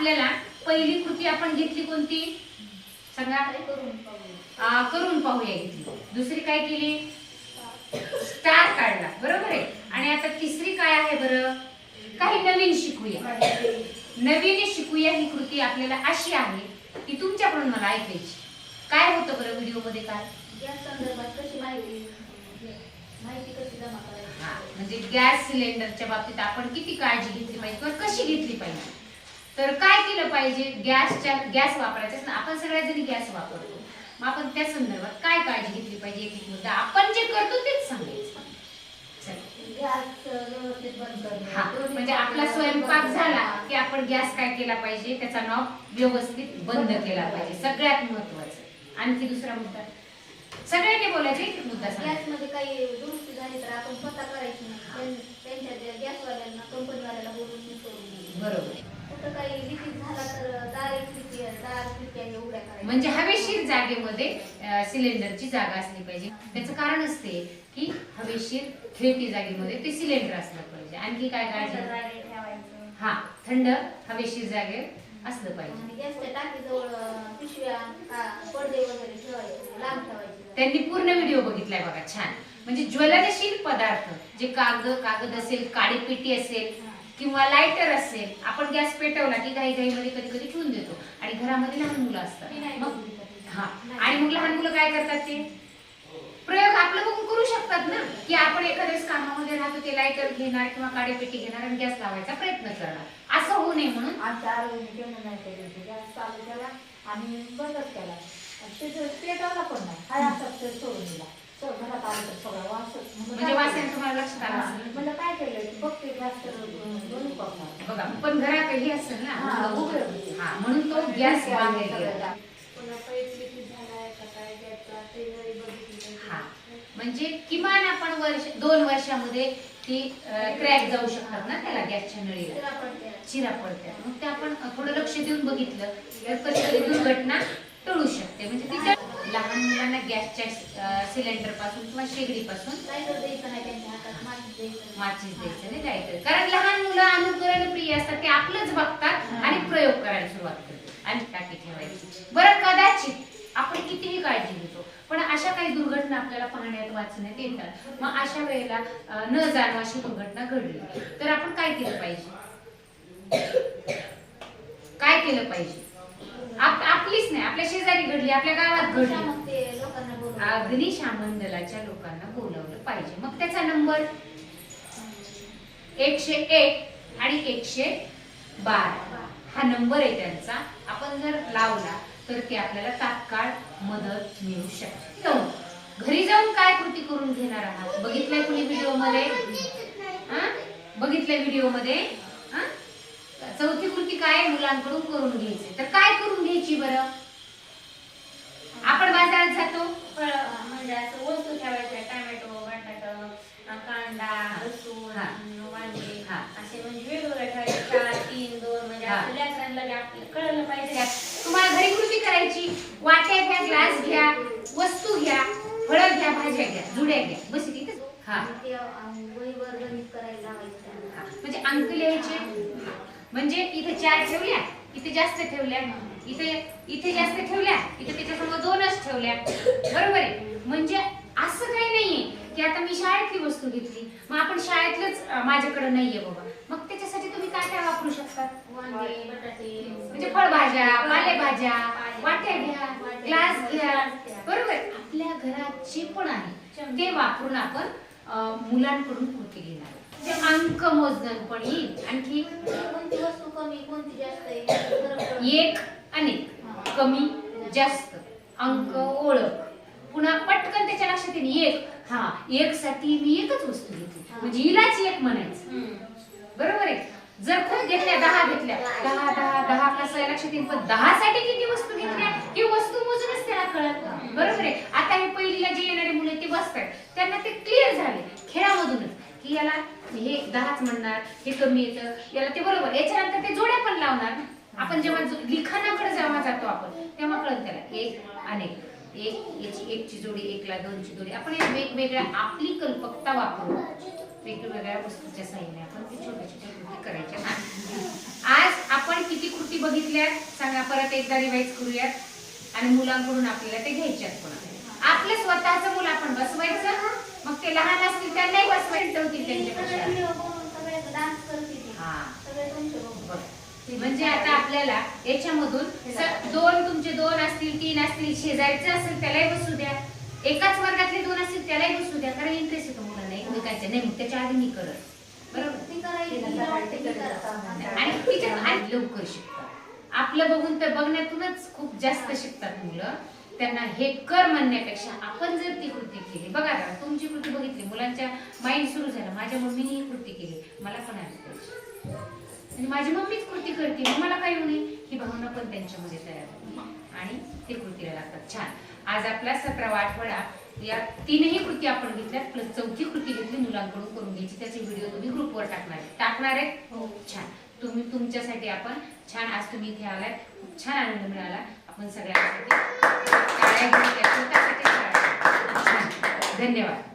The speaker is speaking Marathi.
आपल्याला पहिली कृती आपण घेतली कोणती सांगा? करून पाहूया घेतली. दुसरी काय केली? स्टार काढला, बरोबर आहे. आणि आता तिसरी काय आहे बरं? काही नवीन शिकूया. नवीन शिकूया ही कृती आपल्याला अशी आहे की तुमच्याकडून मला ऐकायची. काय होतं बरं व्हिडिओ मध्ये? काय गॅस संदर्भात कशी माहिती कशी जमा करायची, म्हणजे गॅस सिलेंडरच्या बाबतीत आपण किती काळजी घेतली पाहिजे किंवा कशी घेतली पाहिजे. तर काय केलं पाहिजे? गॅस वापरायचा आपण सगळ्याजणी गॅस वापरतो, मग आपण त्या संदर्भात काय काळजी घेतली पाहिजे एक एक मुद्दा आपण जे करतो तेच सांगायचं. गॅस व्यवस्थित बंद करणे, म्हणजे आपला स्वयंपाक झाला की आपण गॅस काय केला पाहिजे? त्याचा नॉब व्यवस्थित बंद केला पाहिजे, सगळ्यात महत्वाचं. आणखी दुसरा मुद्दा सगळ्यांनी बोलायचे एक मुद्दा सांगा. गॅस मध्ये काही दुरुस्ती झाली तर आपण स्वतः करायची नाही, त्यांच्या गॅसवाल्यांना कंपनीवाल्याला बोलून बरोबर. कुठं काही लिकेज झाला तर दार खिडक्या उघड्या करायच्या. म्हणजे हवेशीर जागेमध्ये सिलेंडरची जागा असली पाहिजे. त्याचं कारण असते की हवेशीर खेळती जागेमध्ये ते सिलेंडर असलं पाहिजे. आणखी काय काळजी? ठेवायचं. हा, थंड हवेशीर जागे असलं पाहिजे. आणि गॅसच्या टाकीजवळ पिशव्या पडदे वगैरे ठेवायचे, लांब ठेवायचे. त्यांनी पूर्ण व्हिडिओ बघितलाय बघा, छान. म्हणजे ज्वलनशील पदार्थ जे कागद असेल, काळी पेटी असेल किंवा लायटर असेल, आपण गॅस पेटवला की घाईमध्ये कधी कधी ठेवून देतो आणि घरामध्ये लहान मुलं असतात. मग आणि मग लहान मुलं काय करतात? ते प्रयोग आपलं बघून करू शकतात ना, की आपण एखाद्या कामामध्ये राहतो ते लायटर घेणार किंवा काळी पेटी घेणार आणि गॅस लावायचा प्रयत्न करणार. असं होऊ नये म्हणून गॅस चालू केला आणि बंदच केला, पेटवला पण नाही, हा असा सोडून दिला. घरात आलं तर सगळं वास, म्हणजे वासाने तुम्हाला लक्षात आलं असेल. म्हणजे काय केलं बघते गॅस बघा, पण घरात हे असेल ना, म्हणून तो गॅस बांधलेला. म्हणजे किमान आपण 2 वर्षामध्ये ती क्रॅक जाऊ शकतात ना, त्याला गॅसच्या नळीला चिरा पडतात. मग ते आपण थोडं लक्ष देऊन बघितलं तर कधी कधी दुर्घटना टळू शकते. म्हणजे तिच्या लहान मुलांना गॅसच्या सिलेंडर पासून किंवा शेगडी पासून माचीस द्यायचं नाही, लायटर. कारण लहान मुलं अनुकरण प्रिय असतात, ते आपलंच बघतात आणि प्रयोग करायला सुरुवात करतात. आणि टाकी ठेवायची. बरं, कदाचित आपण कितीही काळजी घेतो पण अशा काही दुर्घटना आपल्याला पाहण्यात वाचण्यात येतात. मग अशा वेळेला न जाणं अशी दुर्घटना घडली तर आपण काय केलं पाहिजे? काय केलं पाहिजे? आपलीच नाही, आपल्या शेजारी घडली, आपल्या गावात घडली, अग्निशमन दलाच्या लोकांना बोलवलं पाहिजे. मग त्याचा नंबर 101 आणि 112 हा नंबर आहे त्यांचा. आपण जर लावला तर ते आपल्याला तात्काळ मदत मिळू शकते. घरी जाऊन काय कृती करून घेणार आहात? बघितलंय कुणी व्हिडिओ मध्ये? बघितलंय व्हिडिओ मध्ये? चौथी कृती काय? मुलांकडून करून घ्यायची. तर काय करून घ्यायची बरं? आपण बाजारात जातो, म्हणजे असं वस्तू ठेवायच्या, टोमॅटो, बटाटा, कांदा, लसूण, वांगे असे म्हणजे वेगवेगळे ठेवायचे. 4, 3, 2 म्हणजे असं लेकरांना आपल्याला कळलं पाहिजे. तुम्हाला घरी कृती करायची. वाट्या घ्या, ग्लास घ्या, वस्तू घ्या, फळं घ्या, भाज्या घ्या, जुड्या घ्या, बस इथेच. म्हणजे अंक लिहायचे. म्हणजे इथे 4 ठेवल्या, इथे जास्त ठेवल्या, इथे जास्त ठेवल्या, इथे त्याच्यासमोर 2च ठेवल्या, बरोबर आहे. म्हणजे असं काही नाहीये की आता मी शाळेतली वस्तू घेतली मग आपण शाळेतलंच माझ्याकडे नाहीये बाबा, मग त्याच्यासाठी तुम्ही काय काय वापरू शकता? वांगे, बटाटे, म्हणजे फळभाज्या, पालेभाज्या, वाट्या घ्या, ग्लास घ्या, बरोबर. आपल्या घरात जे पण आहे ते वापरून आपण मुलांकडून कृती घेणार. अंक मोजणं पण येईल. आणखी कोणती वस्तू कमी कोणती जास्त आहे, एक अनेक, कमी जास्त, अंक ओळख, पुन्हा पटकन त्याच्या लक्षात येईल. एक साठी मी एकच वस्तू घेतली म्हणजे हिलाच एक म्हणायचं, बरोबर आहे. जर खूप घेतल्या 10 घेतल्या, 10 कसं लक्षात येईल. पण 10 साठी किती वस्तू घेतल्या ही वस्तू मोजूनच त्याला कळत, बरोबर आहे. आता हे पहिलीला जे येणारे मुलं ते बसतात, त्यांना ते क्लिअर झाले खेळामधूनच की याला हे 10च म्हणणार, हे कमी येतं, याला ते बरोबर. याच्यानंतर ते जोड्या पण लावणार. आपण जेव्हा लिखाणाकडे जेव्हा जातो आपण तेव्हा कळत त्याला एक अनेक, एक ची जोडी, 1 ला 2 ची जोडी. आपण वेगवेगळ्या आपली कल्पकता वापरून वेगवेगळ्या वस्तूच्या साह्याने आपण ते छोट्या छोट्या कृती करायच्या. आज आपण किती कृती बघितल्या? बघितल्या सांगा, परत एकदा रिवाइज करूयात आणि मुलांकडून आपल्याला ते घ्यायच्यात पुन्हा. आपलं स्वतःचं मुलं आपण बसवायचं, मग ते लहान असतील त्यांनाही बसवायचं होतील त्यांच्यापेक्षा. म्हणजे आता आपल्याला याच्यामधून तुमचे 2 असतील 3 असतील, शेजारचे असेल त्यालाही बसू द्या, एकाच वर्गातले 2 असतील त्यालाही बसू द्या, कारण इंटरेस्ट येतो मुलांना एकमेकांच्या. नाही मग त्याच्या आधी मी करत बरोबर आणि लवकर शिकतात. आपलं बघून तर बघण्यातूनच खूप जास्त शिकतात मुलं. त्यांना हे कर म्हणण्यापेक्षा आपण जर ती कृती केली, बघा ना तुमची कृती बघितली, मुलांच्या माइंड सुरू झाला, माझ्या मम्मीने ही कृती केली, मला पण आली पाहिजे, आणि माझी मम्मीच कृती करते मग मला काही होईल, ही भावना पण त्यांच्यामध्ये तयार होते आणि ते कृतीला लागतात. छान. आज आपला 17वा आठवडा. या 3ही कृती आपण घेतल्या, प्लस 4थी कृती घेतली मुलांकडून करून घ्यायची. त्याचे व्हिडिओ तुम्ही ग्रुपवर टाकणार आहेत. छान. तुम्ही तुमच्यासाठी आपण छान, आज तुम्ही इथे आलाय, खूप छान आनंद मिळाला. आपण सगळ्यांसाठी धन्यवाद.